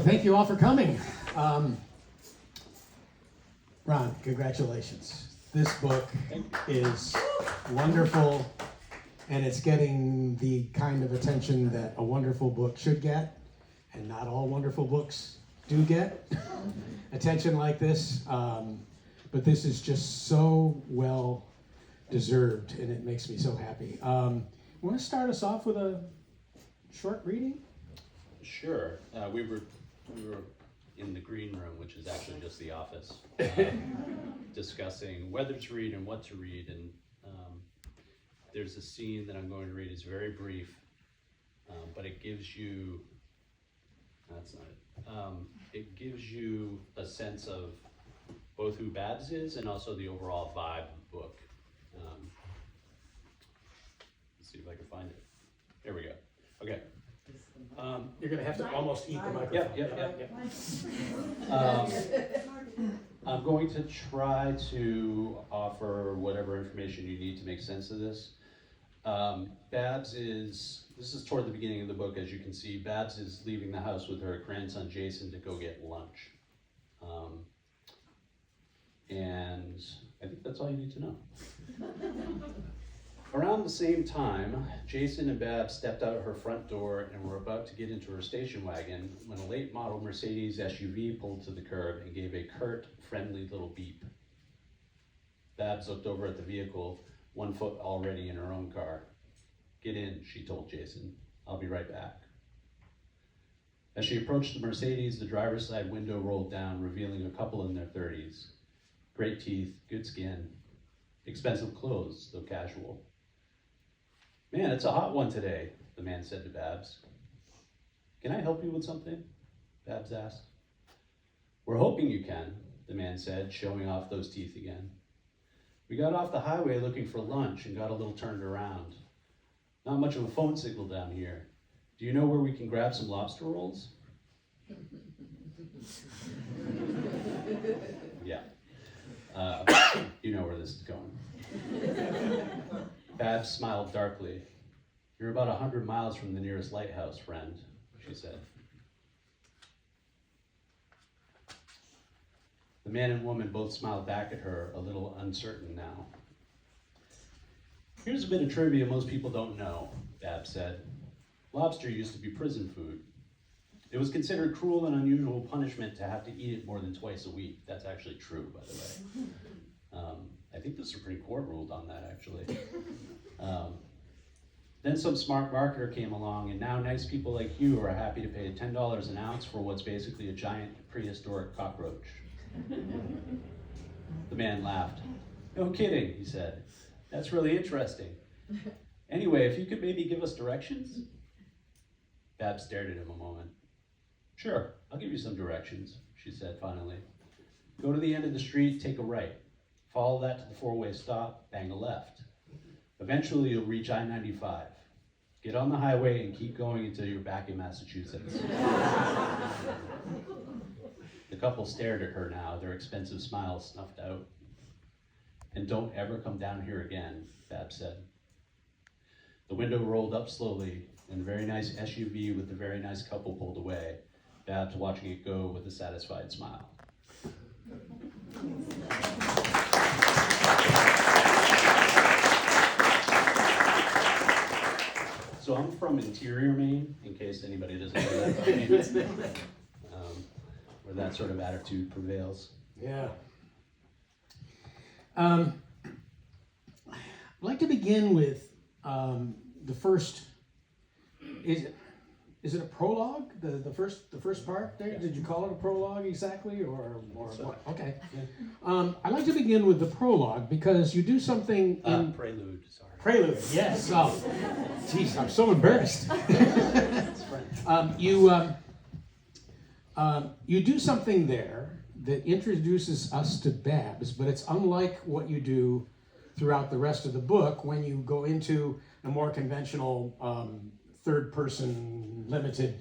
thank you all for coming. Ron, congratulations. This book is wonderful, and it's getting the kind of attention that a wonderful book should get, and not all wonderful books do get attention like this, but this is just so well deserved, and it makes me so happy. Want to start us off with a short reading? Sure. We were in the green room, which is actually just the office, discussing whether to read and what to read. And there's a scene that I'm going to read. It's very brief, but it gives you. That's not it. It gives you a sense of both who Babs is and also the overall vibe of the book. Let's see if I can find it. There we go. Okay. You're going to have to almost eat the microphone. Yep. I'm going to try to offer whatever information you need to make sense of this. Babs this is toward the beginning of the book, as you can see. Babs is leaving the house with her grandson Jason to go get lunch. And I think that's all you need to know. Around the same time, Jason and Babs stepped out of her front door and were about to get into her station wagon when a late model Mercedes SUV pulled to the curb and gave a curt, friendly little beep. Babs looked over at the vehicle, one foot already in her own car. "Get in," she told Jason. "I'll be right back." As she approached the Mercedes, the driver's side window rolled down, revealing a couple in their 30s. Great teeth, good skin, expensive clothes, though casual. "Man, it's a hot one today," the man said to Babs. "Can I help you with something?" Babs asked. "We're hoping you can," the man said, showing off those teeth again. "We got off the highway looking for lunch and got a little turned around. Not much of a phone signal down here. Do you know where we can grab some lobster rolls?" Yeah. You know where this is going. Babs smiled darkly. "You're about 100 miles from the nearest lighthouse, friend," she said. The man and woman both smiled back at her, a little uncertain now. "Here's a bit of trivia most people don't know," Babs said. "Lobster used to be prison food. It was considered cruel and unusual punishment to have to eat it more than twice a week." That's actually true, by the way. I think the Supreme Court ruled on that, actually. Then some smart marketer came along, and now nice people like you are happy to pay $10 an ounce for what's basically a giant prehistoric cockroach. The man laughed. "No kidding," he said. "That's really interesting. Anyway, if you could maybe give us directions?" Babs stared at him a moment. "Sure, I'll give you some directions," she said finally. "Go to the end of the street, take a right. Follow that to the four-way stop, bang a left. Eventually you'll reach I-95. Get on the highway and keep going until you're back in Massachusetts." The couple stared at her now, their expensive smiles snuffed out. "And don't ever come down here again," Babs said. The window rolled up slowly, and the very nice SUV with the very nice couple pulled away, Babs watching it go with a satisfied smile. So I'm from Interior Maine, in case anybody doesn't know that about me, where that sort of attitude prevails. Yeah. I'd like to begin with the first. Is it a prologue? The first part there? Did you call it a prologue exactly, or what? Okay. Yeah. I'd like to begin with the prologue because you do something in Prelude. Sorry. Prelude. Yes. Oh, geez, I'm so embarrassed. You do something there that introduces us to Babs, but it's unlike what you do throughout the rest of the book when you go into a more conventional third-person limited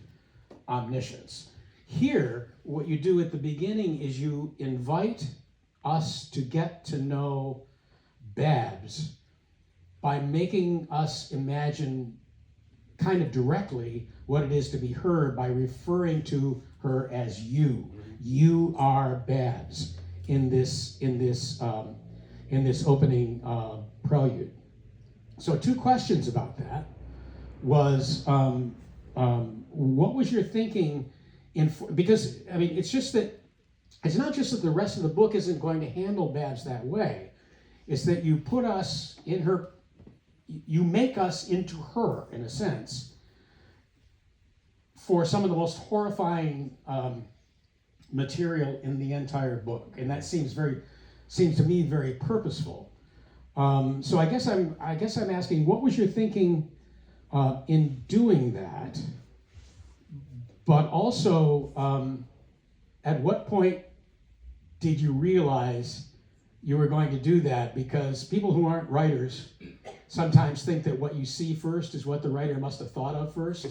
omniscience. Here, what you do at the beginning is you invite us to get to know Babs by making us imagine kind of directly what it is to be heard by referring to her as you. You are Babs in this opening prelude. So 2 questions about that was what was your thinking because I mean it's not just that the rest of the book isn't going to handle Babs that way. It's that you put us in her, you make us into her in a sense for some of the most horrifying material in the entire book, and that seems to me very purposeful. So I guess I'm asking, what was your thinking in doing that? But also, at what point did you realize you were going to do that? Because people who aren't writers sometimes think that what you see first is what the writer must have thought of first,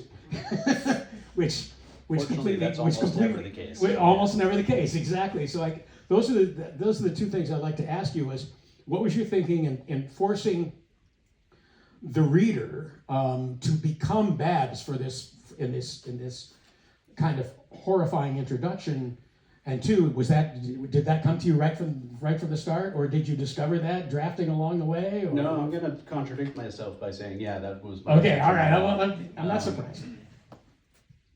which completely that's almost never the case. Almost never the case, exactly. So those are the 2 things I'd like to ask you: is what was your thinking in forcing the reader to become Babs for this in this kind of horrifying introduction? And 2, did that come to you right from the start, or did you discover that drafting along the way? Or? No, I'm going to contradict myself by saying, yeah, that was my okay. All right, I'm not surprised.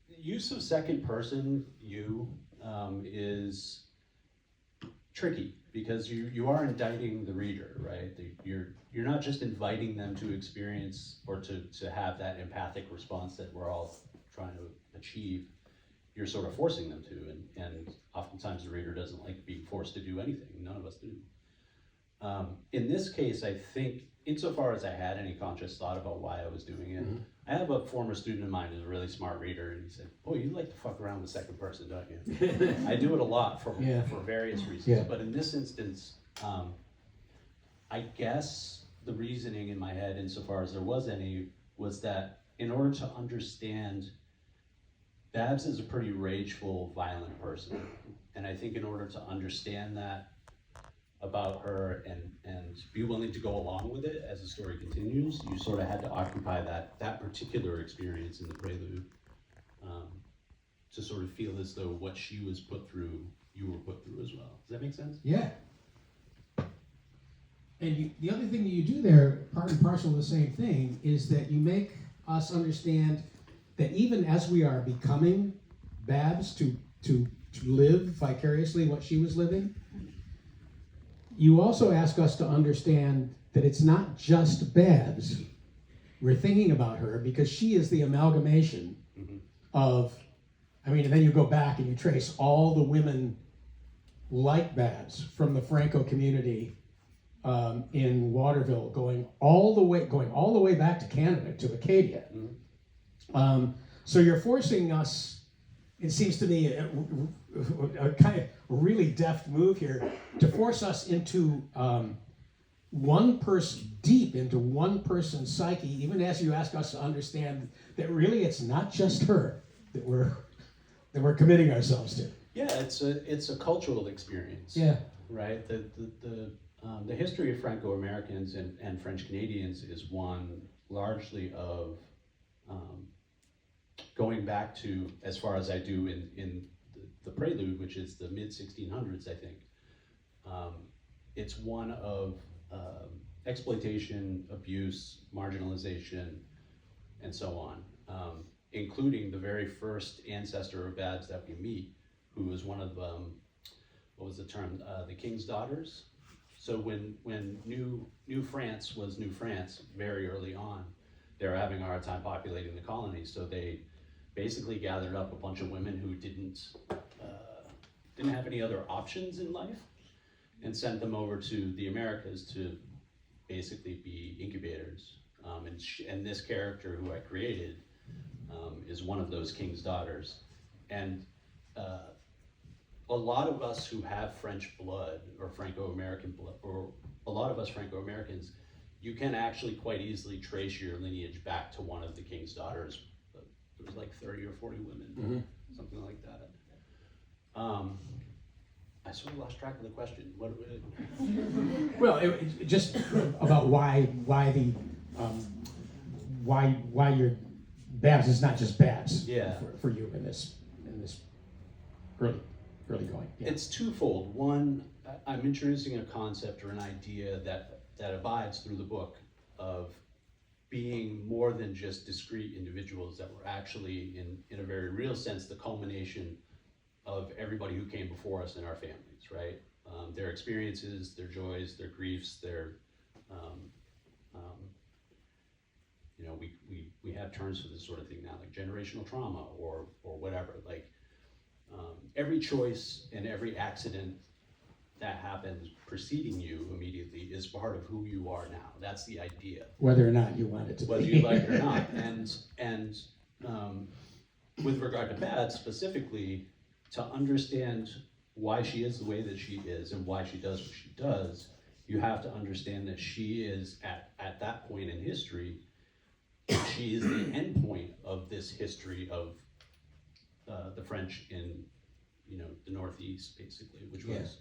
Use of second person you is tricky because you are indicting the reader, right? You're not just inviting them to experience or to have that empathic response that we're all trying to achieve. You're sort of forcing them to, and oftentimes the reader doesn't like being forced to do anything. None of us do. In this case, I think, insofar as I had any conscious thought about why I was doing it, I have a former student of mine who's a really smart reader, and he said, "Boy, you like to fuck around with second person, don't you?" I do it a lot for various reasons, but in this instance, I guess the reasoning in my head, insofar as there was any, was that in order to understand Babs is a pretty rageful, violent person, and I think in order to understand that about her and be willing to go along with it as the story continues, you sort of had to occupy that particular experience in the prelude to sort of feel as though what she was put through, you were put through as well. Does that make sense? Yeah. And the other thing that you do there, part and parcel of the same thing, is that you make us understand that even as we are becoming Babs to live vicariously what she was living, you also ask us to understand that it's not just Babs. We're thinking about her because she is the amalgamation of, and then you go back and you trace all the women like Babs from the Franco community in Waterville, going all the way back to Canada, to Acadia. So you're forcing us, it seems to me, a kind of really deft move here, to force us into one person, deep into one person's psyche, even as you ask us to understand that really it's not just her that we're committing ourselves to. Yeah, it's a cultural experience. Yeah. Right? The history of Franco-Americans and French Canadians is one largely of going back to, as far as I do in the prelude, which is the mid-1600s, I think. It's one of exploitation, abuse, marginalization, and so on, including the very first ancestor of Babs that we meet, who was one of, what was the term, the king's daughters. So when New France was New France very early on, they were having a hard time populating the colonies, so they basically gathered up a bunch of women who didn't have any other options in life and sent them over to the Americas to basically be incubators. And this character who I created is one of those king's daughters. And a lot of us who have French blood or Franco-American blood, or a lot of us Franco-Americans, you can actually quite easily trace your lineage back to one of the king's daughters. It was like 30 or 40 women, something like that. I sort of lost track of the question. Well, it just about why you're Babs is not just Babs. Yeah. For you in this early going. Yeah. It's twofold. One, I'm introducing a concept or an idea that abides through the book of being more than just discrete individuals, that were actually, in a very real sense, the culmination of everybody who came before us in our families, right? Their experiences, their joys, their griefs, their, you know, we have terms for this sort of thing now, like generational trauma or whatever. Like every choice and every accident that happens preceding you immediately is part of who you are now. That's the idea. Whether or not you want it to Whether be. you like it or not. And with regard to Bad specifically, to understand why she is the way that she is and why she does what she does, you have to understand that she is at that point in history, she is the end point of this history of the French in, you know, the Northeast, basically, which was,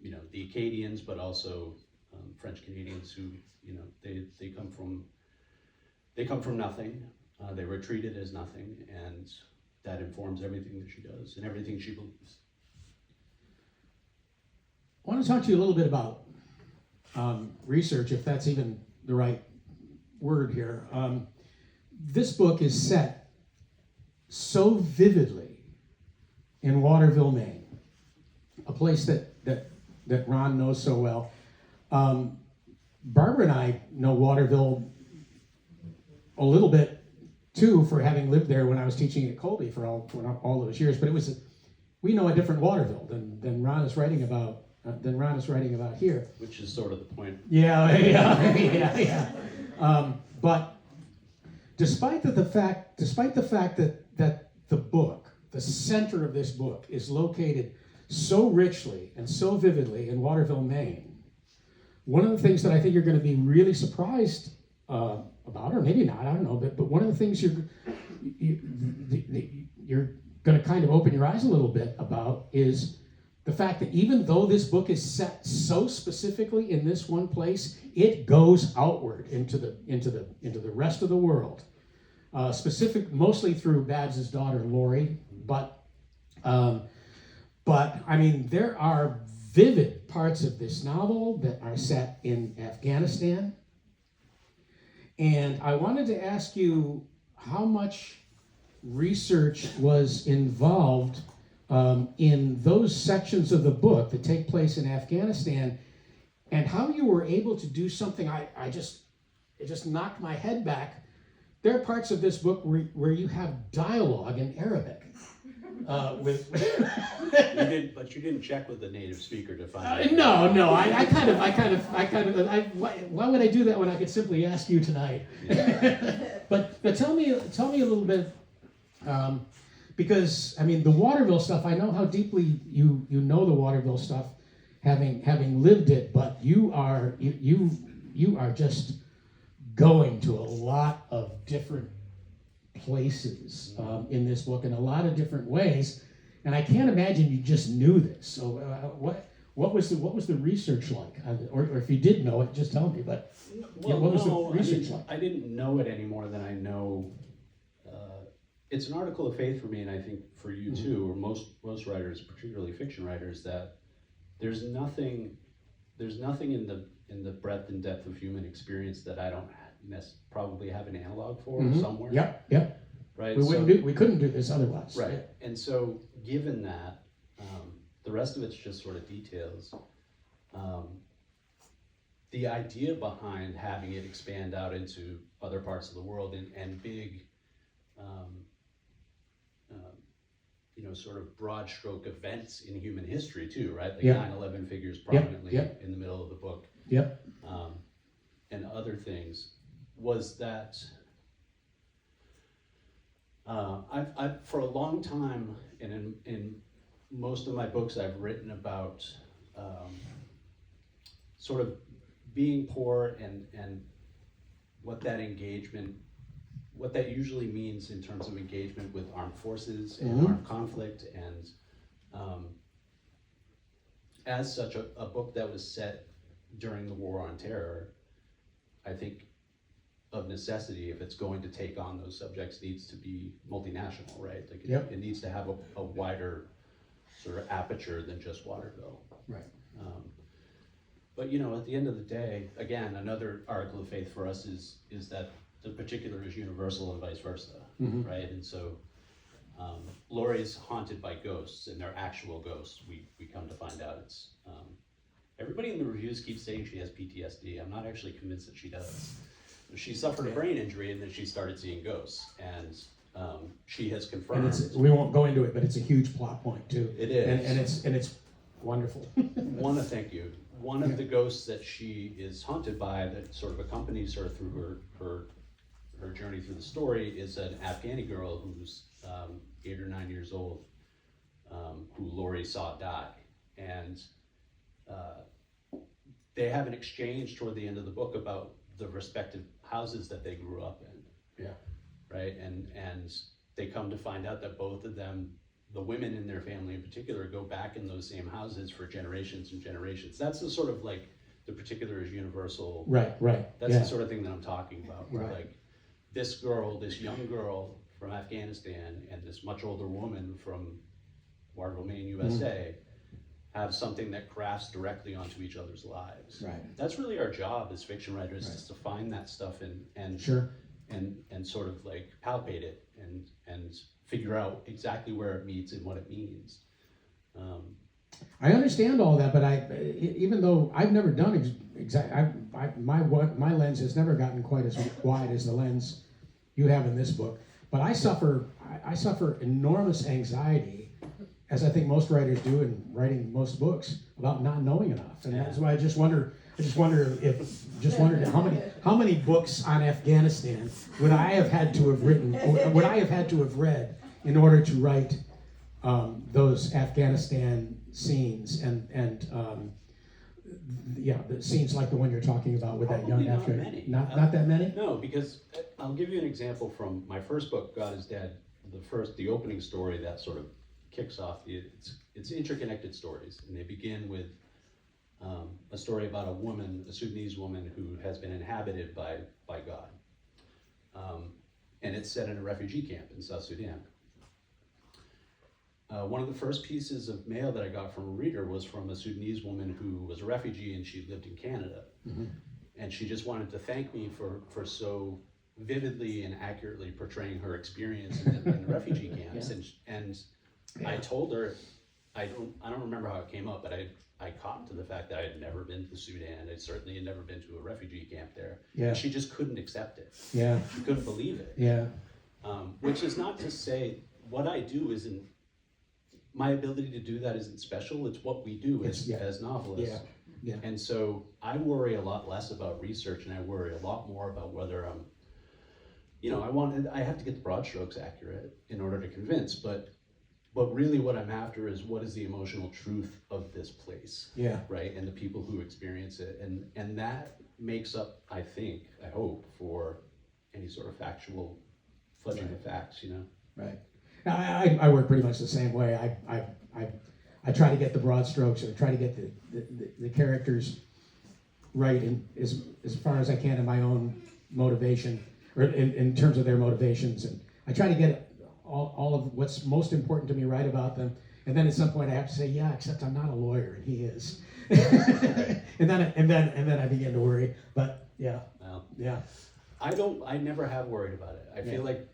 you know, the Acadians, but also French Canadians who, you know, they come from nothing. They were treated as nothing, and that informs everything that she does and everything she believes. I want to talk to you a little bit about research, if that's even the right word here. This book is set so vividly in Waterville, Maine, a place that Ron knows so well. Barbara and I know Waterville a little bit too, for having lived there when I was teaching at Colby for all those years. But we know a different Waterville than Ron is writing about. Here, Which is sort of the point. Yeah. But despite the fact that the book, the center of this book, is located so richly and so vividly in Waterville, Maine, one of the things that I think you're going to be really surprised about, or maybe not, I don't know, but one of the things you're going to kind of open your eyes a little bit about is the fact that even though this book is set so specifically in this one place, it goes outward into the rest of the world, mostly through Babs's daughter Lori, but I mean, there are vivid parts of this novel that are set in Afghanistan. And I wanted to ask you how much research was involved in those sections of the book that take place in Afghanistan, and how you were able to do something it just knocked my head back. There are parts of this book where you have dialogue in Arabic. But you didn't check with the native speaker to find out. No. Why would I do that when I could simply ask you tonight? Yeah. But tell me a little bit, because I mean the Waterville stuff. I know how deeply you know the Waterville stuff, having lived it. But you are just going to a lot of different places in this book in a lot of different ways, and I can't imagine you just knew this. So what was the research like? Or if you did know it, just tell me. But what was the research like? I didn't know it any more than I know. It's an article of faith for me, and I think for you too, or most writers, particularly fiction writers, that there's nothing in the breadth and depth of human experience that I don't probably have an analog for somewhere. Yep. Right. We couldn't do this otherwise. Right. Yeah. And so, given that, the rest of it's just sort of details. The idea behind having it expand out into other parts of the world and big, sort of broad stroke events in human history too, right? Like 9/11 figures prominently in the middle of the book. Yep. And other things was that I've for a long time, and in most of my books I've written about sort of being poor and what that usually means in terms of engagement with armed forces and armed conflict, and as such a book that was set during the War on Terror, I think of necessity, if it's going to take on those subjects, needs to be multinational, right? Like it needs to have a wider sort of aperture than just Waterville. Right. But you know, at the end of the day, again, another article of faith for us is that the particular is universal and vice versa, right? And so Laurie's haunted by ghosts, and they're actual ghosts. We come to find out it's everybody in the reviews keeps saying she has PTSD. I'm not actually convinced that she does. She suffered a brain injury, and then she started seeing ghosts, and she has confirmed. And we won't go into it, but it's a huge plot point too. It is, and it's wonderful. Thank you. One of the ghosts that she is haunted by, that sort of accompanies her through her journey through the story, is an Afghani girl who's 8 or 9 years old, who Laurie saw die, and they have an exchange toward the end of the book about the respective houses that they grew up in. Yeah. Right, and they come to find out that both of them, the women in their family in particular, go back in those same houses for generations and generations. That's the sort of like the particular is universal. Right. That's the sort of thing that I'm talking about. Where Right. like this girl, this young girl from Afghanistan, and this much older woman from Waterville, Maine, USA, have something that grafts directly onto each other's lives. Right. That's really our job as fiction writers, is to find that stuff and Sure. and sort of like palpate it and figure out exactly where it meets and what it means. I understand all that, but even though I've never done my lens has never gotten quite as wide as the lens you have in this book. But I suffer enormous anxiety, as I think most writers do in writing most books, about not knowing enough, and that's why I just wondered how many books on Afghanistan would I have had to have written, or would I have had to have read in order to write those Afghanistan scenes and the scenes like the one you're talking about with that young Afghan. Not that many? No, because I'll give you an example from my first book, God is Dead. The opening story that sort of kicks off it's interconnected stories, and they begin with a story about a Sudanese woman who has been inhabited by God. And it's set in a refugee camp in South Sudan. One of the first pieces of mail that I got from a reader was from a Sudanese woman who was a refugee, and she lived in Canada. And she just wanted to thank me for so vividly and accurately portraying her experience in the refugee camps. And I told her, I don't remember how it came up, but I cottoned to the fact that I had never been to Sudan. I certainly had never been to a refugee camp there. Yeah. And she just couldn't accept it. Yeah. She couldn't believe it. Yeah. Which is not to say what I do isn't, my ability to do that isn't special. It's what we do as novelists. Yeah. And so I worry a lot less about research, and I worry a lot more about whether I'm, I have to get the broad strokes accurate in order to convince, but really what I'm after is what is the emotional truth of this place. Yeah. Right, and the people who experience it, and that makes up, I hope, for any sort of factual fudging of facts, Right. I work pretty much the same way. I try to get the broad strokes, and I try to get the characters right as far as I can in my own motivation, or in terms of their motivations, and I try to get all of what's most important to me right about them, and then at some point I have to say, yeah, except I'm not a lawyer and he is. and then I begin to worry. But yeah. Well, yeah. I never have worried about it. I feel like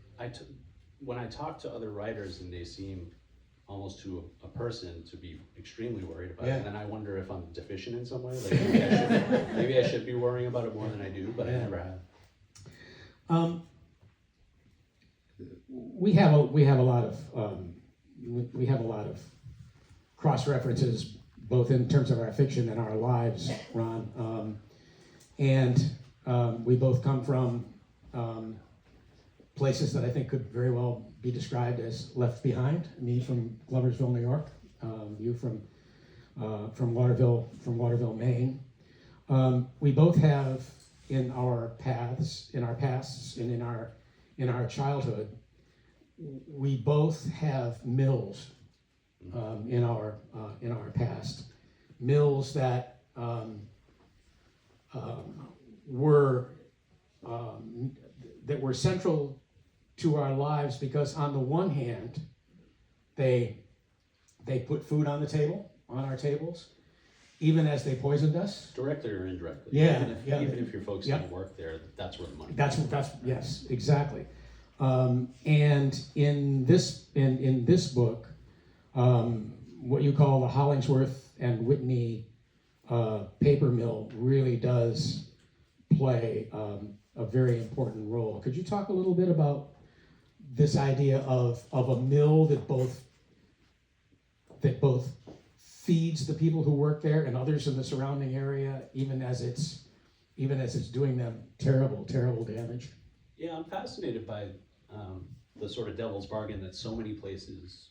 when I talk to other writers and they seem almost to a person to be extremely worried about it, and then I wonder if I'm deficient in some way. Like maybe I should be worrying about it more than I do, but I never have. We have a lot of cross references, both in terms of our fiction and our lives, Ron. And we both come from places that I think could very well be described as left behind. Me from Gloversville, New York. You from Waterville, Maine. We both have in our pasts, and in our childhood, we both have mills in our past, mills that were that were central to our lives, because on the one hand, they put food on the table, on our tables, even as they poisoned us. Directly or indirectly. Yeah, Even if your folks didn't work there, that's where the money That's yes, exactly. And in this book, what you call the Hollingsworth and Whitney paper mill really does play a very important role. Could you talk a little bit about this idea of a mill that both feeds the people who work there and others in the surrounding area, even as it's doing them terrible damage? Yeah, I'm fascinated by the sort of devil's bargain that so many places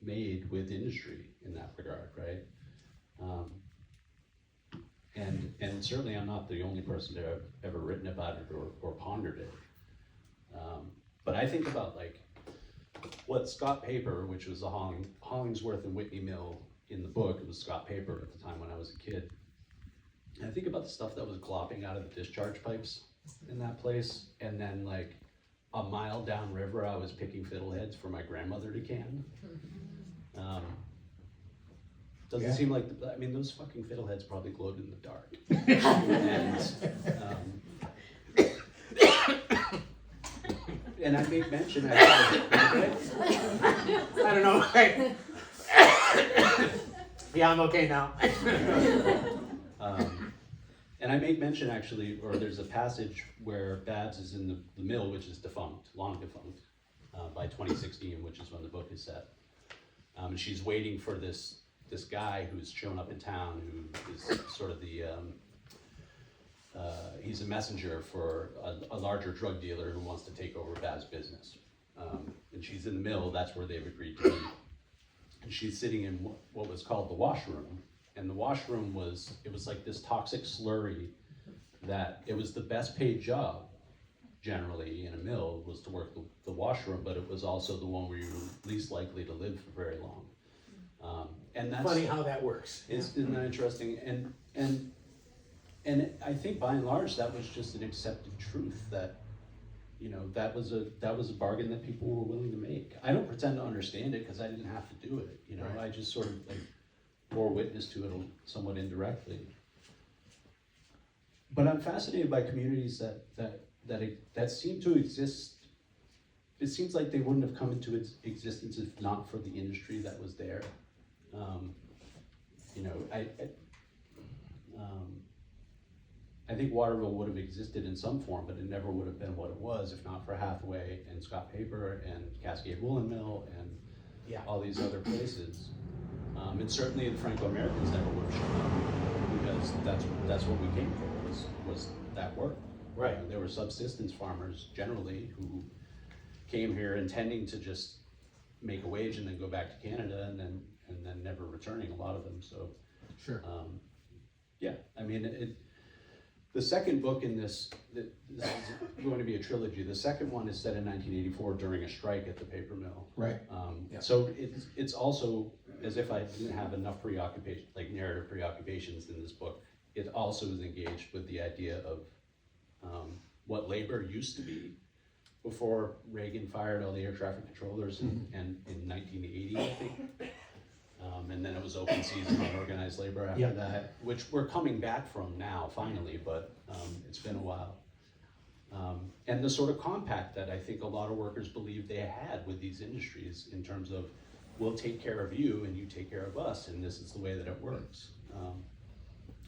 made with industry in that regard, right? And certainly I'm not the only person to have ever written about it or pondered it. But I think about like what Scott Paper, which was the Hollingsworth and Whitney mill in the book, it was Scott Paper at the time when I was a kid. And I think about the stuff that was glopping out of the discharge pipes in that place, and then like a mile downriver, I was picking fiddleheads for my grandmother to can. Doesn't seem like, I mean, those fucking fiddleheads probably glowed in the dark. And I make mention, I don't know. Yeah, I'm okay now. And I make mention actually, or there's a passage where Babs is in the mill, which is defunct, long defunct, by 2016, which is when the book is set. And she's waiting for this guy who's shown up in town, who is sort of the, he's a messenger for a larger drug dealer who wants to take over Babs' business. And she's in the mill, that's where they've agreed to meet. And she's sitting in what was called the washroom. And the washroom was like this toxic slurry that it was the best paid job generally in a mill was to work the washroom, but it was also the one where you were least likely to live for very long. And that's funny how that works. Isn't that interesting? And I think by and large that was just an accepted truth that, you know, that was a bargain that people were willing to make. I don't pretend to understand it because I didn't have to do it. You know, right. I just sort of like bore witness to it somewhat indirectly. But I'm fascinated by communities that seem to exist. It seems like they wouldn't have come into its existence if not for the industry that was there. You know, I think Waterville would have existed in some form, but it never would have been what it was if not for Hathaway and Scott Paper and Cascade Woolen Mill and all these other places. And certainly the Franco-Americans never would have shown up because that's what we came for was that work. Right. There were subsistence farmers generally who came here intending to just make a wage and then go back to Canada and then never returning, a lot of them. So sure. Yeah, I mean the second book in this is going to be a trilogy. The second one is set in 1984 during a strike at the paper mill. Right. So it's also, as if I didn't have enough narrative preoccupations in this book, it also is engaged with the idea of what labor used to be before Reagan fired all the air traffic controllers in 1980, I think. And then it was open season on organized labor after that, which we're coming back from now, finally, but it's been a while. And the sort of compact that I think a lot of workers believe they had with these industries in terms of, we'll take care of you and you take care of us, and this is the way that it works.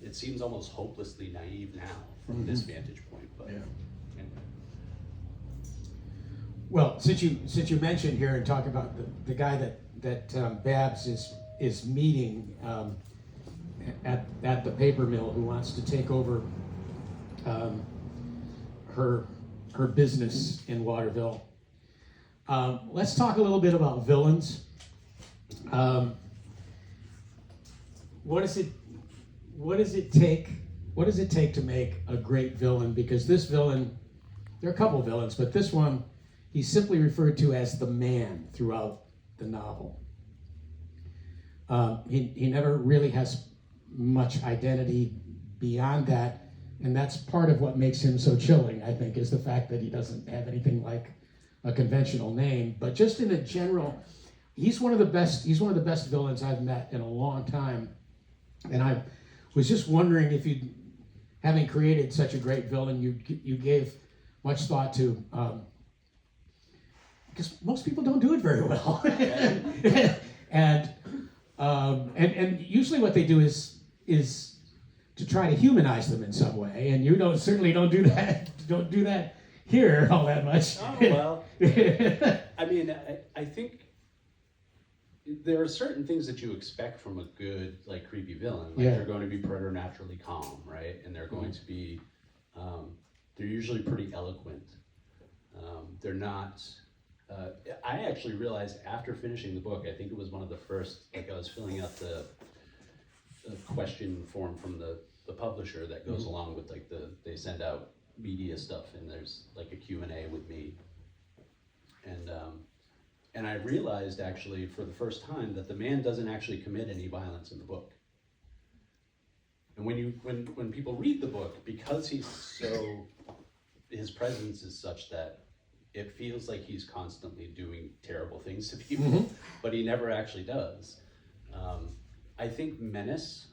It seems almost hopelessly naive now from this vantage point, but anyway. Well, since you mentioned here and talk about the guy that Babs is meeting at the paper mill, who wants to take over her business in Waterville. Let's talk a little bit about villains. What does it take to make a great villain? Because this villain, there are a couple of villains, but this one, he's simply referred to as the man throughout the novel. He never really has much identity beyond that, And that's part of what makes him so chilling, I think, is the fact that he doesn't have anything like a conventional name. But just in a general, he's one of the best villains I've met in a long time. And I was just wondering if you, having created such a great villain, you gave much thought to, because most people don't do it very well. and usually what they do is to try to humanize them in some way, and you certainly don't do that. Don't do that here all that much. Oh, well, I mean, I think there are certain things that you expect from a good, like, creepy villain. Like, they're going to be preternaturally calm, right? And they're going to be, they're usually pretty eloquent. They're not, I actually realized after finishing the book, I think it was one of the first, like, I was filling out the question form from the publisher that goes along with, like, they send out media stuff, and there's like a Q&A with me. And I realized actually for the first time that the man doesn't actually commit any violence in the book. And when people read the book, because his presence is such that it feels like he's constantly doing terrible things to people, but he never actually does. I think menace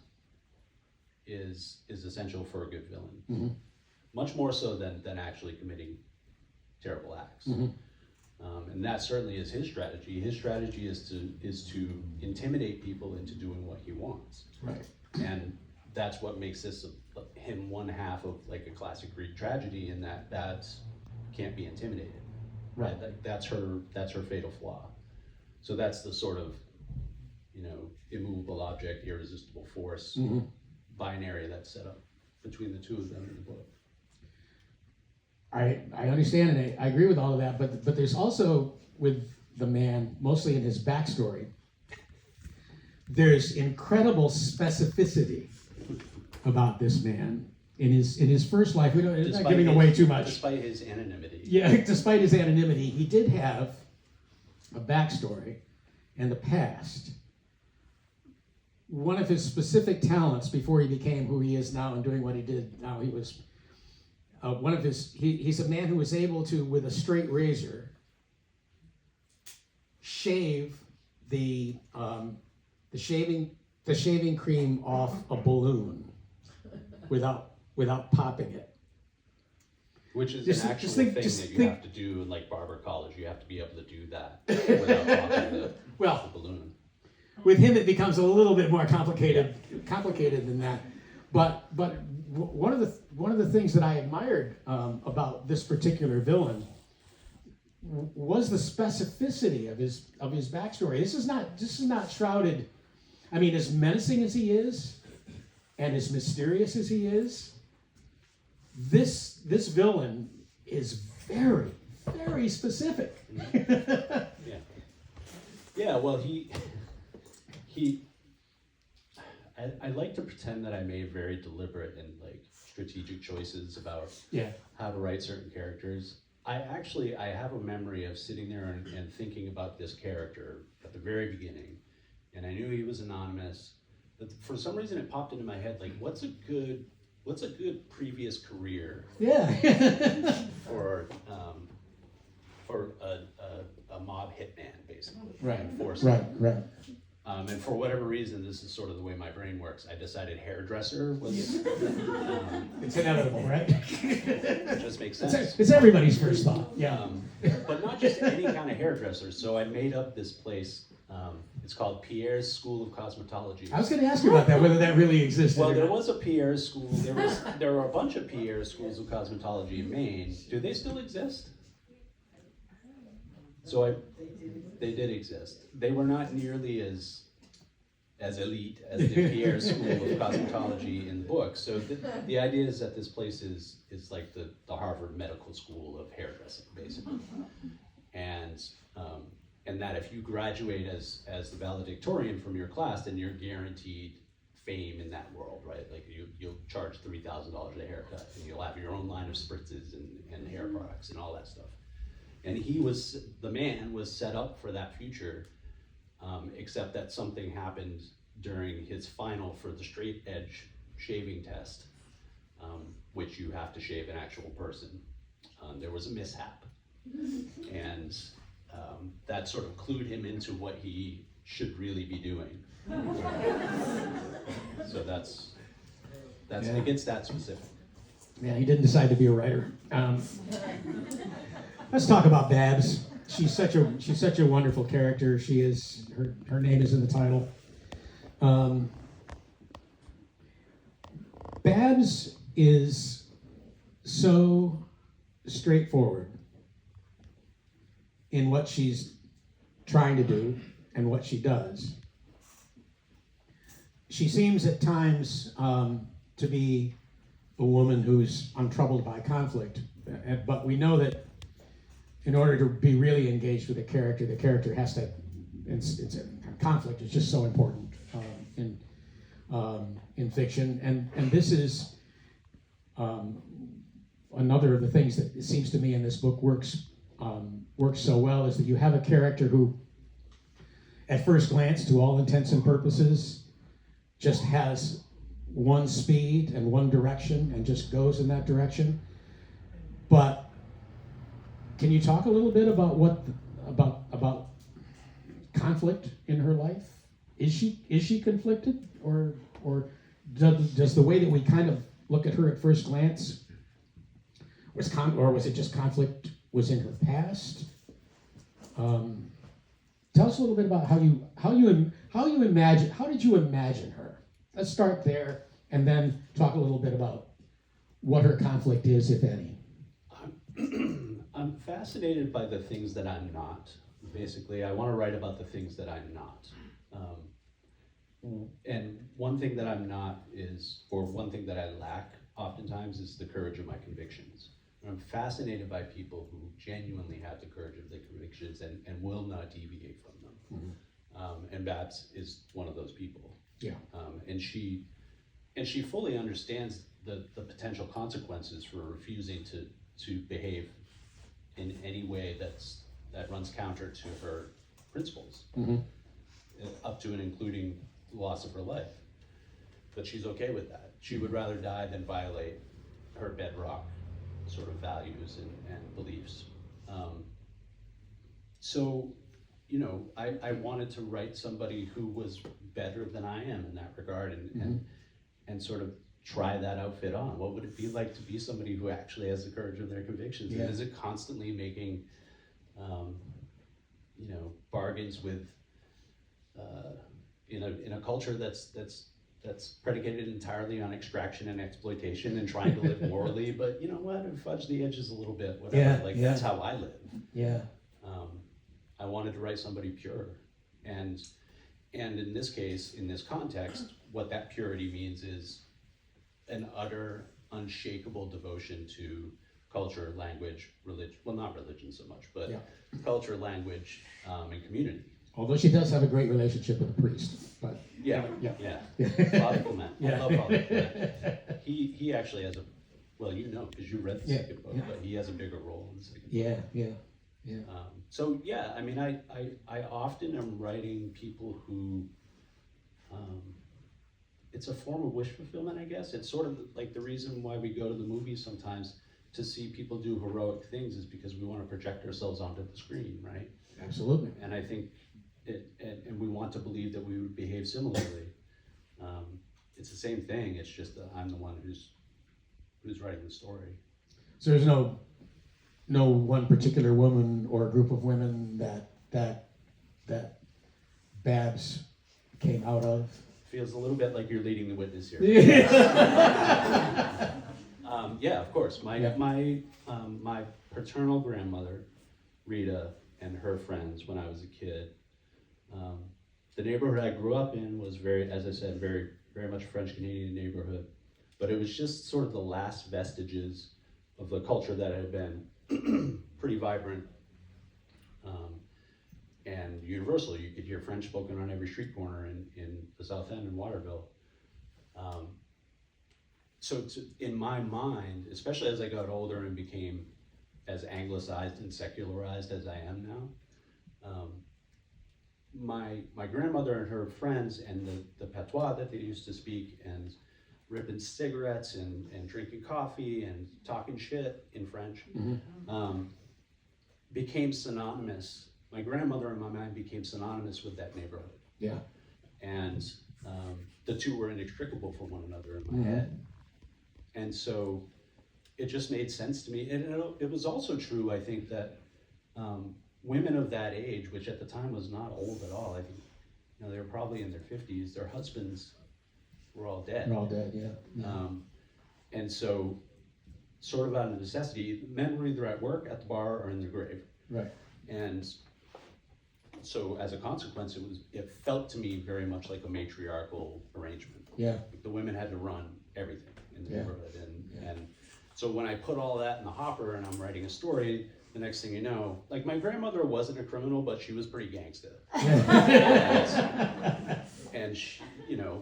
is essential for a good villain, much more so than actually committing terrible acts. And that certainly is his strategy. His strategy is to intimidate people into doing what he wants. Right. And that's what makes him one half of, like, a classic Greek tragedy, in that can't be intimidated. Right. That's her fatal flaw. So that's the sort of, immovable object, irresistible force binary that's set up between the two of them in the book. I understand, and I agree with all of that, but there's also, with the man, mostly in his backstory, there's incredible specificity about this man in his first life. We're not giving away too much. Despite his anonymity. Yeah, despite his anonymity, he did have a backstory and a past. One of his specific talents before he became who he is now and doing what he did now, he was he's a man who was able to, with a straight razor, shave the shaving cream off a balloon without popping it. Which is an actual thing that you have to do in, like, barber college. You have to be able to do that without popping the balloon. With him, it becomes a little bit more complicated than that. But one of the things that I admired about this particular villain was the specificity of his backstory. This is not shrouded. I mean, as menacing as he is, and as mysterious as he is, this villain is very, very specific. Yeah. Well, I like to pretend that I made very deliberate and, like, strategic choices about how to write certain characters. I have a memory of sitting there and thinking about this character at the very beginning, and I knew he was anonymous, but for some reason it popped into my head, like, what's a good previous career for a mob hitman, basically. Right. And for whatever reason, this is sort of the way my brain works. I decided hairdresser was... it's inevitable, right? It just makes sense. It's everybody's first thought, yeah. But not just any kind of hairdresser. So I made up this place. It's called Pierre's School of Cosmetology. I was going to ask you about that, whether that really existed. Well, there was a Pierre's school. There were a bunch of Pierre's Schools of Cosmetology in Maine. Do they still exist? So they did exist. They were not nearly as elite as the Pierre School of Cosmetology in the book. So the idea is that this place is like the Harvard Medical School of hairdressing, basically, and that if you graduate as the valedictorian from your class, then you're guaranteed fame in that world, right? Like you'll charge $3,000 a haircut, and you'll have your own line of spritzes and hair products and all that stuff. And the man was set up for that future, except that something happened during his final for the straight edge shaving test. which you have to shave an actual person. There was a mishap, and that sort of clued him into what he should really be doing. So that's Yeah. it gets that specific. Yeah, he didn't decide to be a writer. Let's talk about Babs. She's such a wonderful character. She is her name is in the title. Babs is so straightforward in what she's trying to do and what she does. She seems at times to be a woman who's untroubled by conflict, but we know that in order to be really engaged with the character has to. Conflict is just so important in fiction, and this is another of the things that it seems to me in this book works so well is that you have a character who, at first glance, to all intents and purposes, just has one speed and one direction and just goes in that direction. But can you talk a little bit about about conflict in her life? Is she conflicted, or does the way that we kind of look at her at first glance was it just conflict was in her past? Tell us a little bit about how did you imagine her? Let's start there and then talk a little bit about what her conflict is, if any. I'm fascinated by the things that I'm not. Basically, I want to write about the things that I'm not. And one thing that I'm not is, or one thing that I lack oftentimes, is the courage of my convictions. I'm fascinated by people who genuinely have the courage of their convictions and will not deviate from them. Mm-hmm. And Babs is one of those people. Yeah. And she fully understands the potential consequences for refusing to behave in any way that runs counter to her principles, mm-hmm. Up to and including the loss of her life. But she's okay with that. She would rather die than violate her bedrock sort of values and beliefs. So, I wanted to write somebody who was better than I am in that regard, and sort of try that outfit on. What would it be like to be somebody who actually has the courage of their convictions? Yeah. And is it constantly making, bargains with, in a culture that's predicated entirely on extraction and exploitation and trying to live morally, but you know what, fudge the edges a little bit, whatever. That's how I live. Yeah. I wanted to write somebody pure, and in this case, in this context, what that purity means is an utter, unshakable devotion to culture, language, religion. Well, not religion so much, but culture, language, and community. Although she does have a great relationship with a priest, but yeah. Father Clement. I love Father Clement. He actually has because you read the second book, but he has a bigger role in the second book. Yeah. So I mean, I often am writing people who, it's a form of wish fulfillment, I guess. It's sort of like the reason why we go to the movies sometimes to see people do heroic things is because we want to project ourselves onto the screen, right? Absolutely. And I think and we want to believe that we would behave similarly. It's the same thing. It's just that I'm the one who's writing the story. So there's no one particular woman or group of women that Babs came out of. Feels a little bit like you're leading the witness here. Yeah, of course. My paternal grandmother, Rita, and her friends when I was a kid. The neighborhood I grew up in was very, as I said, very, very much a French Canadian neighborhood, but it was just sort of the last vestiges of the culture that had been pretty vibrant and universal. You could hear French spoken on every street corner in the South End in Waterville. So in my mind, especially as I got older and became as anglicized and secularized as I am now, my grandmother and her friends and the patois that they used to speak and ripping cigarettes and drinking coffee and talking shit in French, became synonymous. My grandmother in my mind became synonymous with that neighborhood. Yeah. And the two were inextricable from one another in my head. And so it just made sense to me. And it was also true, I think, that women of that age, which at the time was not old at all, I think, they were probably in their 50s, their husbands were all dead. They're all dead, yeah. And so, sort of out of necessity, men were either at work, at the bar, or in their grave. Right. And so, as a consequence, it felt to me very much like a matriarchal arrangement. Yeah. The women had to run everything in the neighborhood, and so when I put all that in the hopper and I'm writing a story, the next thing you know, like my grandmother wasn't a criminal, but she was pretty gangsta. And she,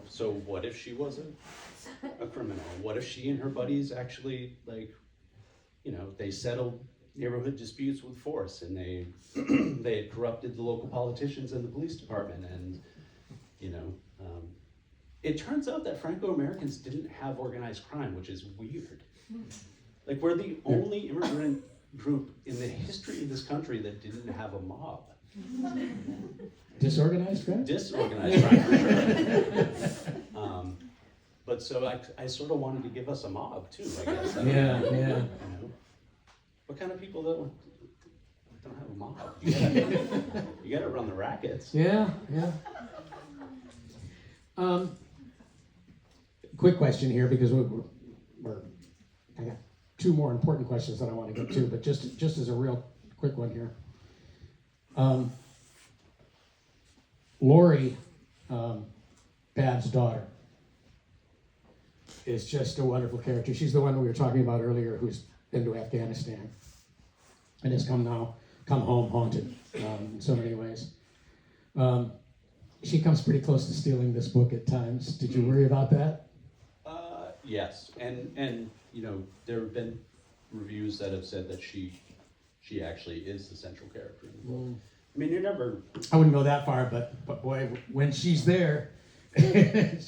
so what if she wasn't a criminal? What if she and her buddies actually, they settled neighborhood disputes with force, and they had corrupted the local politicians and the police department, and it turns out that Franco-Americans didn't have organized crime, which is weird. Like, we're the only immigrant group in the history of this country that didn't have a mob. Disorganized crime? Disorganized crime, for sure. But so I sort of wanted to give us a mob too, I guess. Yeah. What kind of people don't have a mob? You gotta run the rackets. Yeah. Quick question here, because I got two more important questions that I want to get to, but just as a real quick one here. Lori, Bab's daughter, is just a wonderful character. She's the one we were talking about earlier, who's been to Afghanistan and has come home haunted in so many ways. She comes pretty close to stealing this book at times. Did you worry about that? Yes, and there have been reviews that have said that she actually is the central character in the book. I mean, I wouldn't go that far, but boy, when she's there, because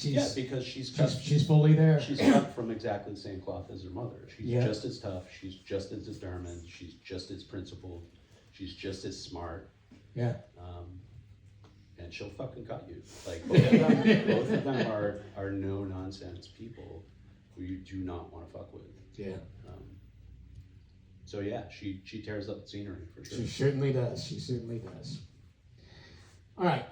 she's fully there. She's cut from exactly the same cloth as her mother. She's just as tough. She's just as determined. She's just as principled. She's just as smart. Yeah. And she'll fucking cut you. Like, both of them are no nonsense people who you do not want to fuck with. Yeah. So yeah, she tears up the scenery for sure. She certainly does. All right.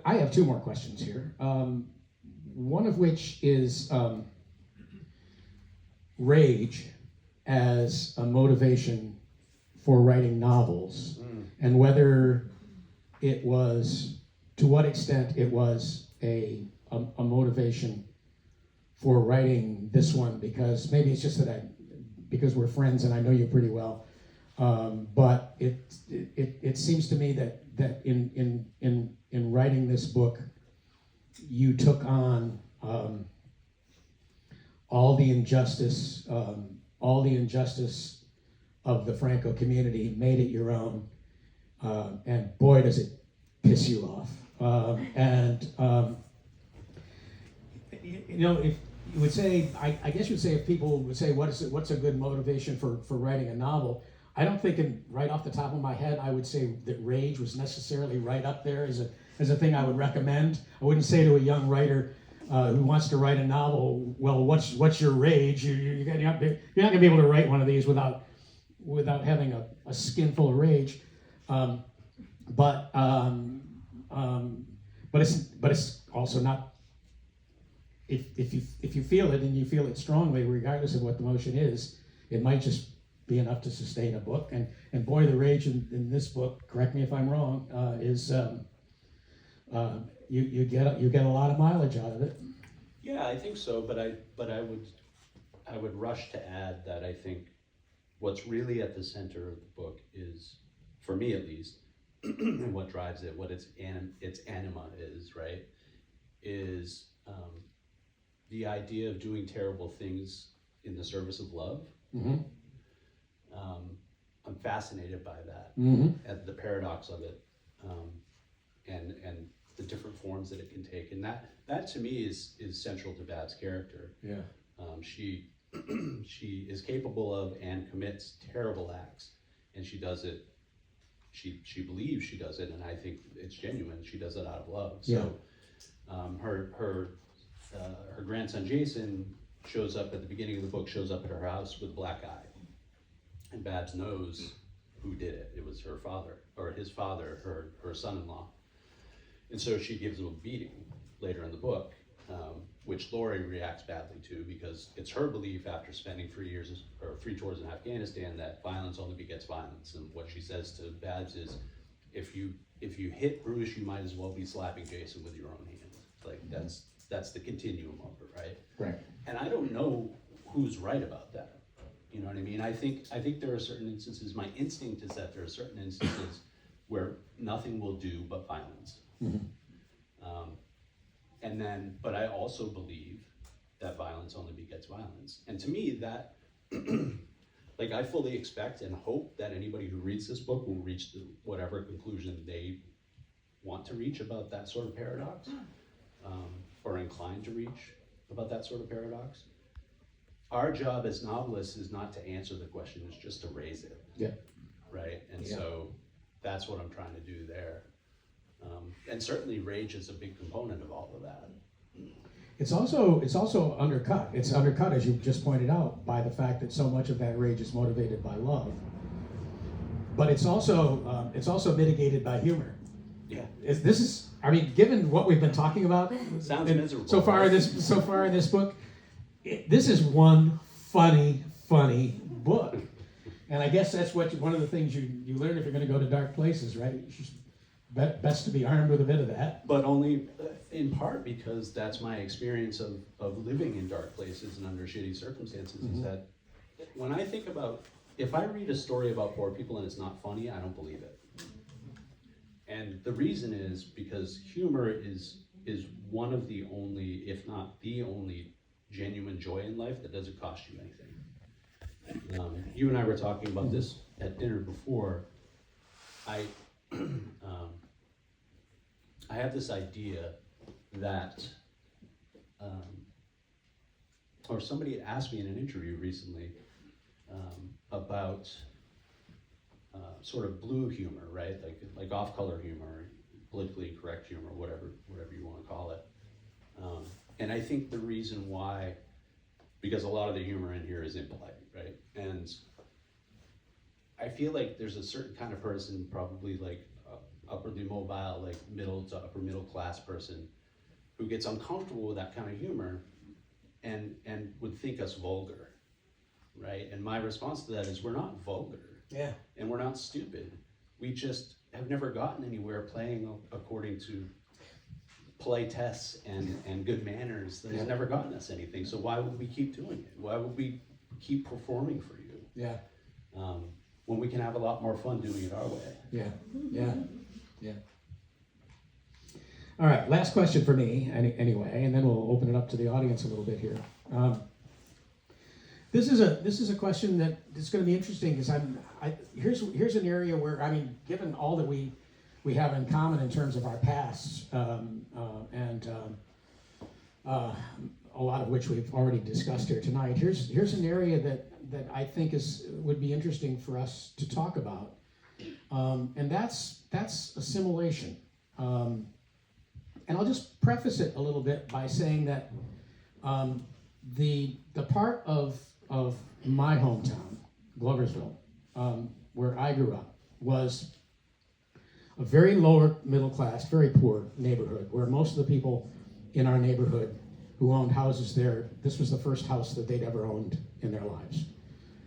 I have two more questions here. One of which is rage as a motivation for writing novels, and whether it was, to what extent it was a motivation for writing this one, because maybe it's just that because we're friends and I know you pretty well, but it seems to me that in writing this book, you took on all the injustice of the Franco community, made it your own, and boy does it piss you off. If you would say, I guess you'd say, if people would say, what's a good motivation for writing a novel? I don't think, right off the top of my head, I would say that rage was necessarily right up there as a thing I would recommend. I wouldn't say to a young writer who wants to write a novel, well, what's your rage? You're not going to be able to write one of these without having a skin full of rage. But it's also not. If you feel it and you feel it strongly, regardless of what the motion is, it might just be enough to sustain a book. And boy, the rage in this book, correct me if I'm wrong, is you get a lot of mileage out of it. Yeah, I think so. But I would rush to add that I think what's really at the center of the book is, for me at least, and what drives it, what its anima is, right, is the idea of doing terrible things in the service of love. Mm-hmm. I'm fascinated by that, mm-hmm. at the paradox of it, and the different forms that it can take, and that to me is central to Bab's character. Yeah. She she is capable of and commits terrible acts, and she does it. She believes she does it, and I think it's genuine. She does it out of love. So, her grandson Jason shows up at the beginning of the book. Shows up at her house with a black eye, and Babs knows who did it. It was her father, or his father, her son-in-law. And so she gives him a beating later in the book, which Lori reacts badly to, because it's her belief after spending 3 tours in Afghanistan that violence only begets violence. And what she says to Babs is, if you hit Bruce, you might as well be slapping Jason with your own hands. Like that's the continuum of it, right? Right. And I don't know who's right about that. You know what I mean? I think there are certain instances, my instinct is that there are certain instances where nothing will do but violence. Mm-hmm. But I also believe that violence only begets violence. And to me, that, like, I fully expect and hope that anybody who reads this book will reach whatever conclusion they want to reach about that sort of paradox, or inclined to reach about that sort of paradox. Our job as novelists is not to answer the question, it's just to raise it. Yeah. Right? And so that's what I'm trying to do there. And certainly rage is a big component of all of that. It's also undercut. It's undercut, as you just pointed out, by the fact that so much of that rage is motivated by love. But it's also mitigated by humor. Yeah. Given what we've been talking about, Sounds miserable. So far in this book, this is one funny book. And I guess that's one of the things you learn if you're going to go to dark places, right? Best to be armed with a bit of that. But only in part because that's my experience of living in dark places and under shitty circumstances, is that when I think about, if I read a story about poor people and it's not funny, I don't believe it. And the reason is because humor is one of the only, if not the only, genuine joy in life that doesn't cost you anything. You and I were talking about this at dinner before. I have this idea that, or somebody had asked me in an interview recently about sort of blue humor, right? Like off-color humor, politically incorrect humor, whatever you want to call it. And I think the reason why, because a lot of the humor in here is impolite, right? And I feel like there's a certain kind of person, probably like upwardly mobile, like middle to upper middle class person, who gets uncomfortable with that kind of humor and would think us vulgar, right? And my response to that is, we're not vulgar. Yeah. And we're not stupid. We just have never gotten anywhere playing according to polite tests and good manners. That has never gotten us anything. So why would we keep doing it? Why would we keep performing for you? Yeah. When we can have a lot more fun doing it our way. Yeah. All right, last question for me, anyway, and then we'll open it up to the audience a little bit here. This is a question that is going to be interesting, because here's an area where, given all that we have in common in terms of our pasts, and a lot of which we've already discussed here tonight. Here's an area that I think would be interesting for us to talk about, and that's assimilation. And I'll just preface it a little bit by saying that the part of my hometown, Gloversville, where I grew up, was a very lower middle class, very poor neighborhood, where most of the people in our neighborhood who owned houses there, this was the first house that they'd ever owned in their lives.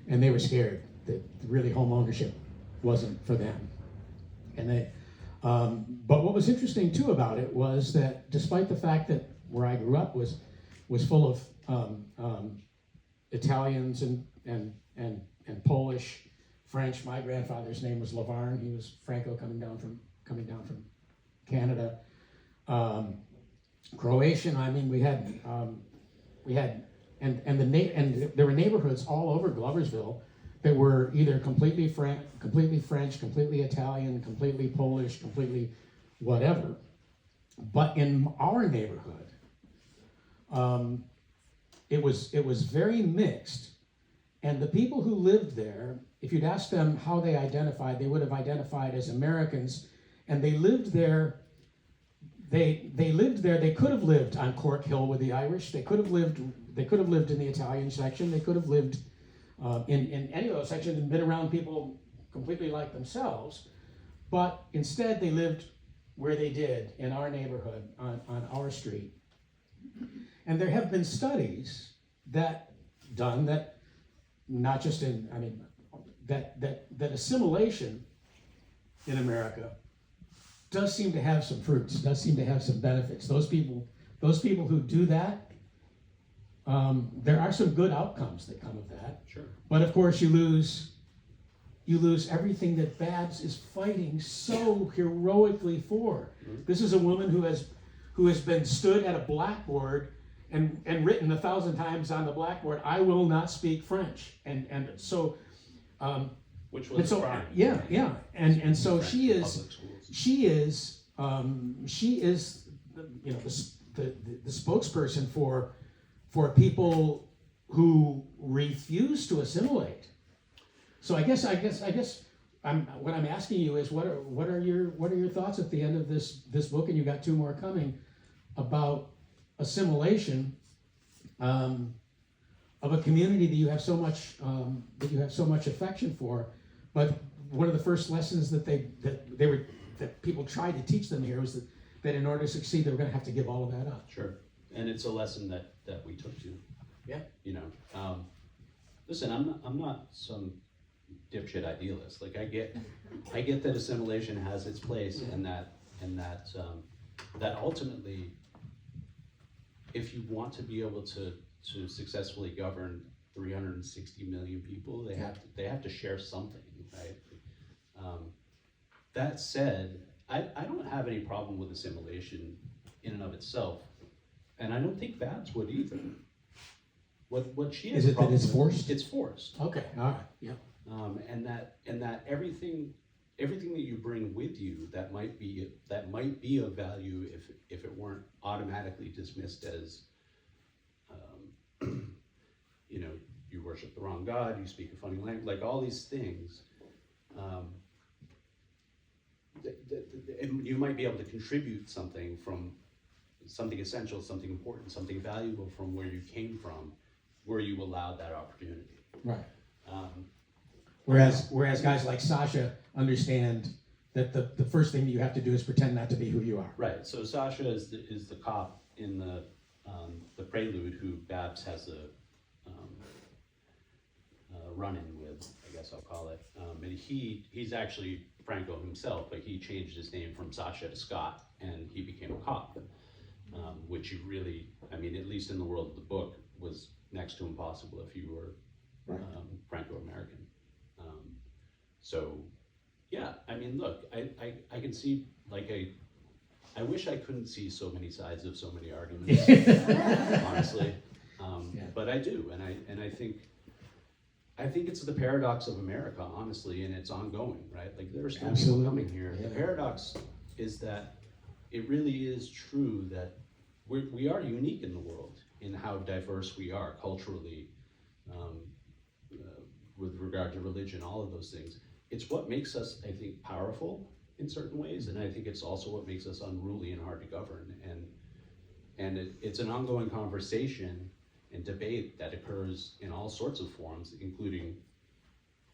And they were scared that really home ownership wasn't for them. And but what was interesting too about it was that despite the fact that where I grew up was full of Italians and Polish, French. My grandfather's name was Lavarne. He was Franco coming down from Canada. Croatian. We had and there were neighborhoods all over Gloversville that were either completely French, completely Italian, completely Polish, completely whatever. But in our neighborhood, it was very mixed. And the people who lived there, if you'd asked them how they identified, they would have identified as Americans. And they lived there. They lived there. They could have lived on Cork Hill with the Irish. They could have lived in the Italian section. They could have lived in any of those sections and been around people completely like themselves. But instead, they lived where they did in our neighborhood on our street. And there have been studies that not just in, I mean, that assimilation in America does seem to have some fruits, does seem to have some benefits. Those people who do that, there are some good outcomes that come of that. Sure. But of course, you lose everything that Babs is fighting so heroically for. Mm-hmm. This is a woman who has been stood at a blackboard and written 1,000 times on the blackboard, "I will not speak French," and so. Which was a crime. Yeah, and so she is the spokesperson for people who refuse to assimilate. So I guess what I'm asking you is what are your thoughts at the end of this book, and you got 2 more coming, about assimilation of a community that you have so much affection for, but one of the first lessons that people tried to teach them here was that in order to succeed, they were going to have to give all of that up. Sure, and it's a lesson that we took to. Yeah. You know, listen, I'm not some dipshit idealist. Like I get that assimilation has its place, and that ultimately, if you want to be able to successfully govern 360 million people, they have to share something, right? That said, I don't have any problem with assimilation in and of itself, and I don't think Babs would either. What she has is it that it's forced? It's forced. Okay, all right, yeah. And that everything that you bring with you that might be of value if it weren't automatically dismissed as you know, you worship the wrong God, you speak a funny language, like all these things, and you might be able to contribute something essential, something important, something valuable from where you came from, where you allowed that opportunity. Right. Whereas guys like Sasha understand that the first thing that you have to do is pretend not to be who you are. Right. So Sasha is the cop in the Prelude who Babs has a run-in with, I guess I'll call it. And he's actually Franco himself, but he changed his name from Sasha to Scott, and he became a cop, which you really, I mean, at least in the world of the book, was next to impossible if you were Franco-American. So, yeah, I mean, look, I can see, like, I wish I couldn't see so many sides of so many arguments, honestly, but I do, and I think it's the paradox of America, honestly, and it's ongoing, right? Like, there are still people coming here. Yeah. The paradox is that it really is true that we are unique in the world in how diverse we are culturally, with regard to religion, all of those things. It's what makes us, I think, powerful in certain ways, and I think it's also what makes us unruly and hard to govern. And it's an ongoing conversation and debate that occurs in all sorts of forms, including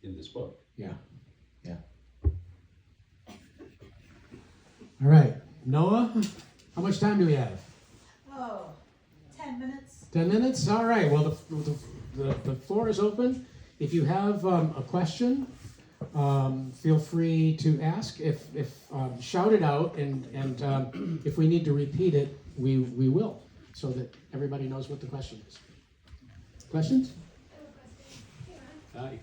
in this book. Yeah. All right, Noah, how much time do we have? 10 minutes. 10 minutes? All right, well, the floor is open. If you have a question, feel free to ask. If shout it out, and if we need to repeat it, we will, so that everybody knows what the question is. Questions? I have a question. Hi.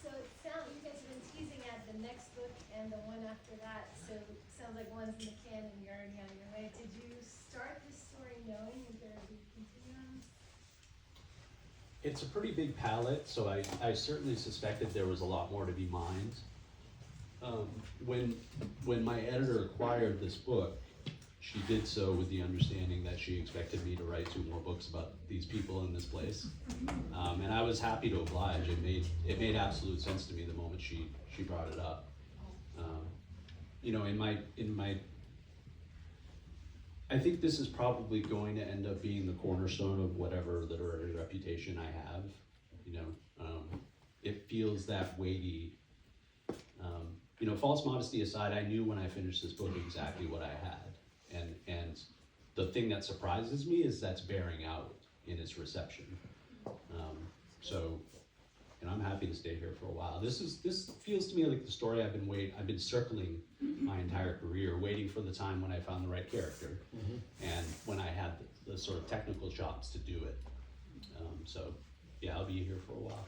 So it sounds, you guys have been teasing at the next book and the one after that, so it sounds like one's in the can and you're already on your way. Did you start this story knowing you're going to be continuing? It's a pretty big palette, so I certainly suspected there was a lot more to be mined. When my editor acquired this book, she did so with the understanding that she expected me to write 2 more books about these people in this place. And I was happy to oblige. It made absolute sense to me the moment she brought it up. You know, I think this is probably going to end up being the cornerstone of whatever literary reputation I have. You know, it feels that weighty. You know, false modesty aside, I knew when I finished this book exactly what I had, and the thing that surprises me is that's bearing out in its reception. So, and I'm happy to stay here for a while. This feels to me like the story I've been circling my entire career, waiting for the time when I found the right character, and when I had the sort of technical chops to do it. So, yeah, I'll be here for a while.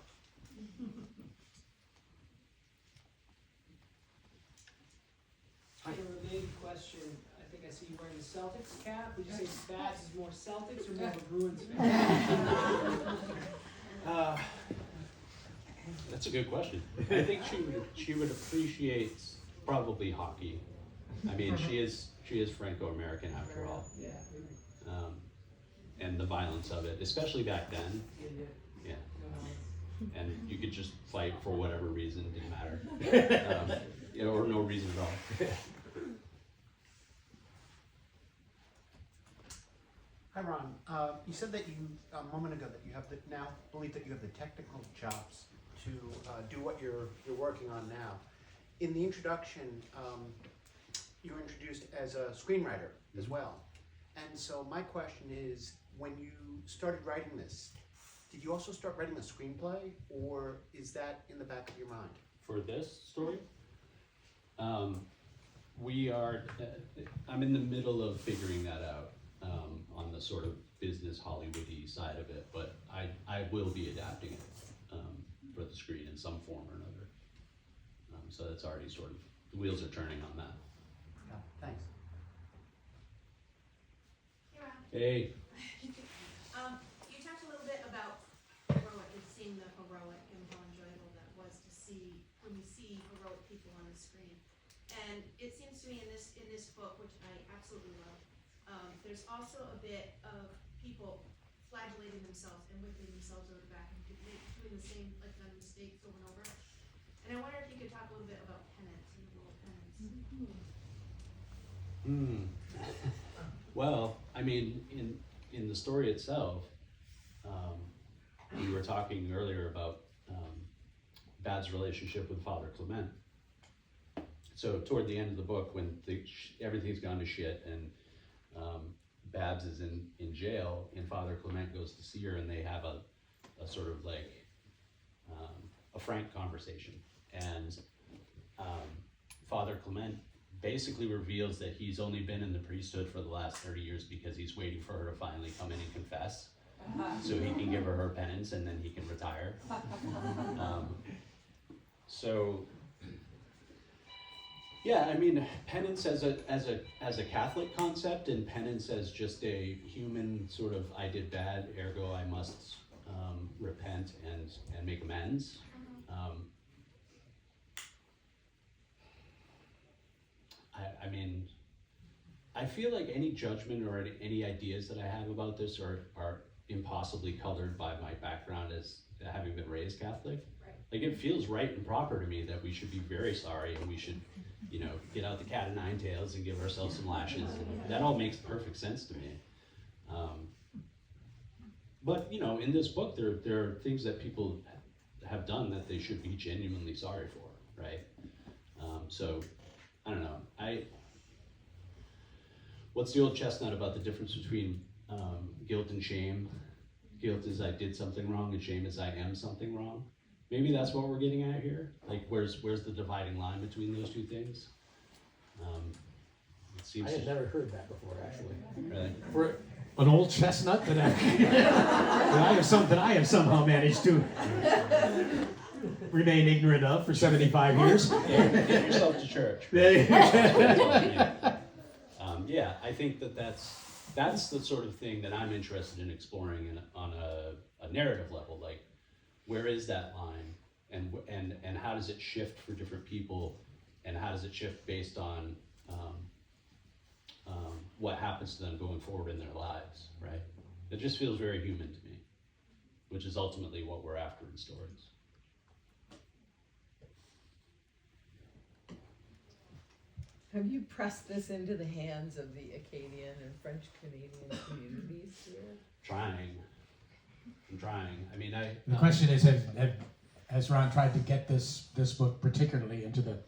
A related question, I think I see you wearing the Celtics cap. Would you say Babs is more Celtics or more of a Bruins fan? That's a good question. I think she would appreciate probably hockey. I mean, she is Franco-American after all, Yeah. and the violence of it, especially back then. Yeah, and you could just fight for whatever reason, it didn't matter, you know, or no reason at all. Hi, Ron. You said that a moment ago, that you have now believe that you have the technical chops to do what you're working on now. In the introduction, you were introduced as a screenwriter as well. And so my question is, when you started writing this, did you also start writing a screenplay, or is that in the back of your mind? For this story, I'm in the middle of figuring that out. On the sort of business Hollywood-y side of it, but I will be adapting it for the screen in some form or another. So that's already sort of, the wheels are turning on that. Yeah, thanks. Hey, You talked a little bit about heroic, and seeing the heroic and how enjoyable that was to see when you see heroic people on the screen. And it seems to me in this book, which I absolutely love, there's also a bit of people flagellating themselves and whipping themselves over the back and doing the same like kind of mistakes over and over. And I wonder if you could talk a little bit about penance and the role of penance. well, I mean, in the story itself, we were talking earlier about Bab's relationship with Father Clement. So toward the end of the book, when everything's gone to shit and Babs is in jail, and Father Clement goes to see her, and they have a sort of like a frank conversation, and Father Clement basically reveals that he's only been in the priesthood for the last 30 years because he's waiting for her to finally come in and confess, so he can give her penance and then he can retire. So yeah, I mean, penance as a Catholic concept, and penance as just a human sort of, I did bad, ergo I must repent and make amends. I mean, I feel like any judgment or any ideas that I have about this are impossibly colored by my background as having been raised Catholic. Right. Like, it feels right and proper to me that we should be very sorry, and we should, you know, get out the cat of nine tails and give ourselves some lashes. And that all makes perfect sense to me. But, you know, in this book, there are things that people have done that they should be genuinely sorry for, right? So, I don't know. What's the old chestnut about the difference between guilt and shame? Guilt is I did something wrong, and shame is I am something wrong. Maybe that's what we're getting at here. Like, where's the dividing line between those two things? It seems I had never heard that before, actually. really. For an old chestnut that I have somehow managed to remain ignorant of for 75 years. Get yourself to church. Yeah, I think that's the sort of thing that I'm interested in exploring on a narrative level. Like, where is that line, and how does it shift for different people, and how does it shift based on what happens to them going forward in their lives, right? It just feels very human to me, which is ultimately what we're after in stories. Have you pressed this into the hands of the Acadian and French Canadian communities here? I'm trying. I mean, The question is, has Ron tried to get this book particularly into the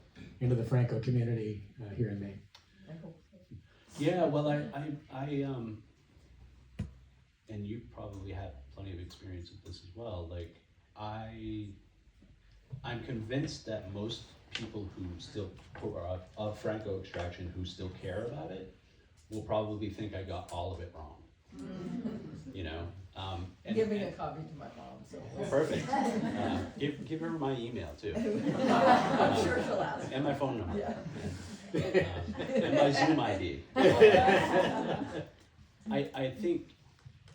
Franco community here in Maine? I hope so. yeah, well, I and you probably have plenty of experience with this as well. Like, I'm convinced that most people who are of Franco extraction who still care about it will probably think I got all of it wrong. You know, I'm giving a copy to my mom, so. perfect. Give her my email too, I'm sure she'll ask. and my phone number, Yeah. and my Zoom ID. I think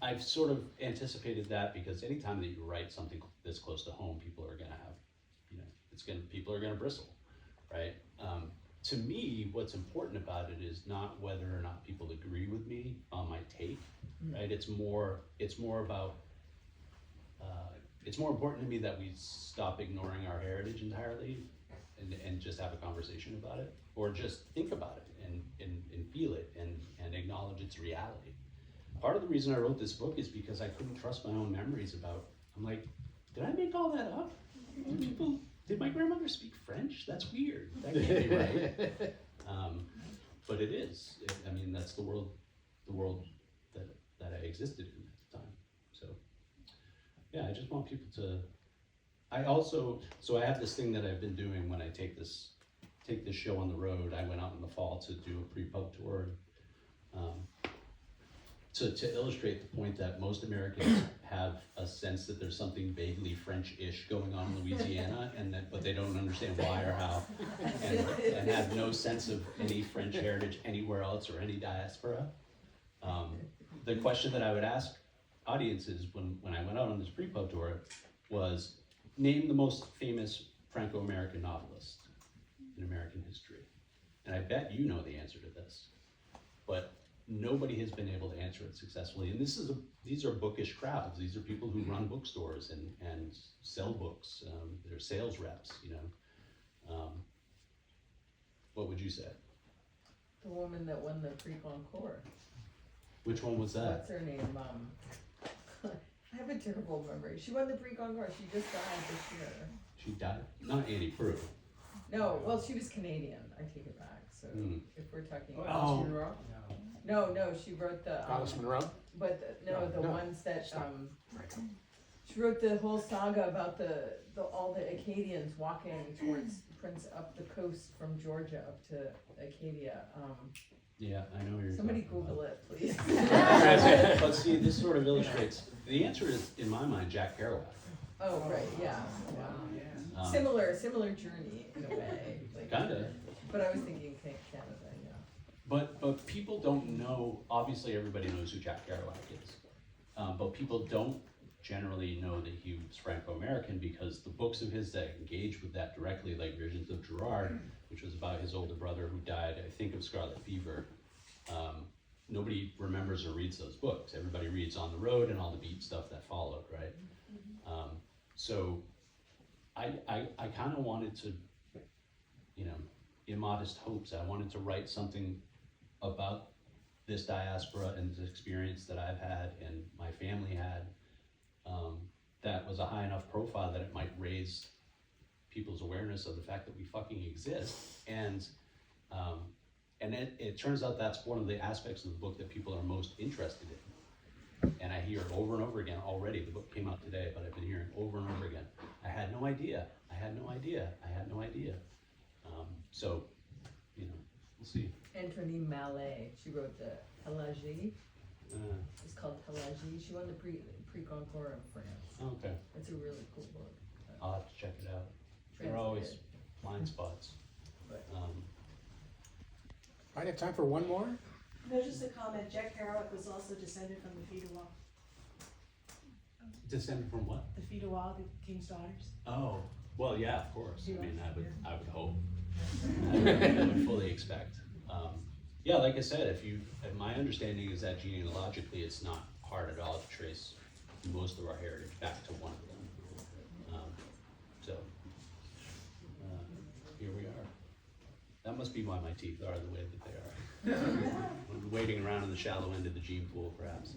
I've sort of anticipated that, because anytime that you write something this close to home, people are gonna have, you know, people are gonna bristle, right? To me, what's important about it is not whether or not people agree with me on my take, right? It's more about, it's more important to me that we stop ignoring our heritage entirely and just have a conversation about it, or just think about it and feel it and acknowledge its reality. Part of the reason I wrote this book is because I couldn't trust my own memories about, I'm like, did I make all that up? Did my grandmother speak French? That's weird. That can't be right. But it is. I mean, that's the world that I existed in at the time. So, yeah, I just want people to. So I have this thing that I've been doing when I take this show on the road. I went out in the fall to do a pre-pub tour. To illustrate the point that most Americans have a sense that there's something vaguely French-ish going on in Louisiana, but they don't understand why or how, and have no sense of any French heritage anywhere else or any diaspora. The question that I would ask audiences when I went out on this pre-pub tour was, name the most famous Franco-American novelist in American history. And I bet you know the answer to this, but nobody has been able to answer it successfully. And these are bookish crowds. These are people who run bookstores and sell books. They're sales reps, you know. What would you say? The woman that won the Prix Goncourt. Which one was that? What's her name? I have a terrible memory. She won the Prix Goncourt. She just died this year. She died? Not Annie Proulx. No, well, she was Canadian. I take it back. So if we're talking about. Oh. No. No, she wrote the. Alice Munro? But the No. ones that she wrote the whole saga about all the Acadians walking towards Prince up the coast from Georgia up to Acadia. Yeah, I know you're. Somebody talking Google about. it, please. But see, this sort of illustrates. The answer is, in my mind, Jack Kerouac. Oh right, yeah. Similar journey in a way. Like, Kinda. But I was thinking Canada, yeah. But people don't know. Obviously, everybody knows who Jack Kerouac is, but people don't generally know that he was Franco-American, because the books of his that engage with that directly, like Visions of Gerard, which was about his older brother who died, I think, of scarlet fever. Nobody remembers or reads those books. Everybody reads On the Road and all the beat stuff that followed, right? So I kind of wanted to, you know, immodest hopes, I wanted to write something about this diaspora and this experience that I've had and my family had, that was a high enough profile that it might raise people's awareness of the fact that we fucking exist. And it turns out that's one of the aspects of the book that people are most interested in. And I hear over and over again already. The book came out today, but I've been hearing over and over again, I had no idea. So, you know, we'll see. Antonie Mallet, she wrote the Pélagie. It's called Pélagie. She won the Prix Goncourt in France. Okay, It's a really cool book. I'll have to check it out. There are always blind spots. Right. Might have time for one more? No, just a comment, Jack Kerouac was also descended from the Fideuà. Descended from what? The Fideuà, the king's daughters. Oh, well, yeah, of course. I mean, I would hope. I would fully expect. Yeah, like I said, my understanding is that genealogically, it's not hard at all to trace most of our heritage back to one of them. Here we are. That must be why my teeth are the way that they are. I'm wading around in the shallow end of the gene pool, perhaps.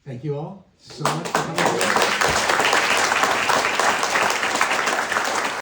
Thank you all so much for coming.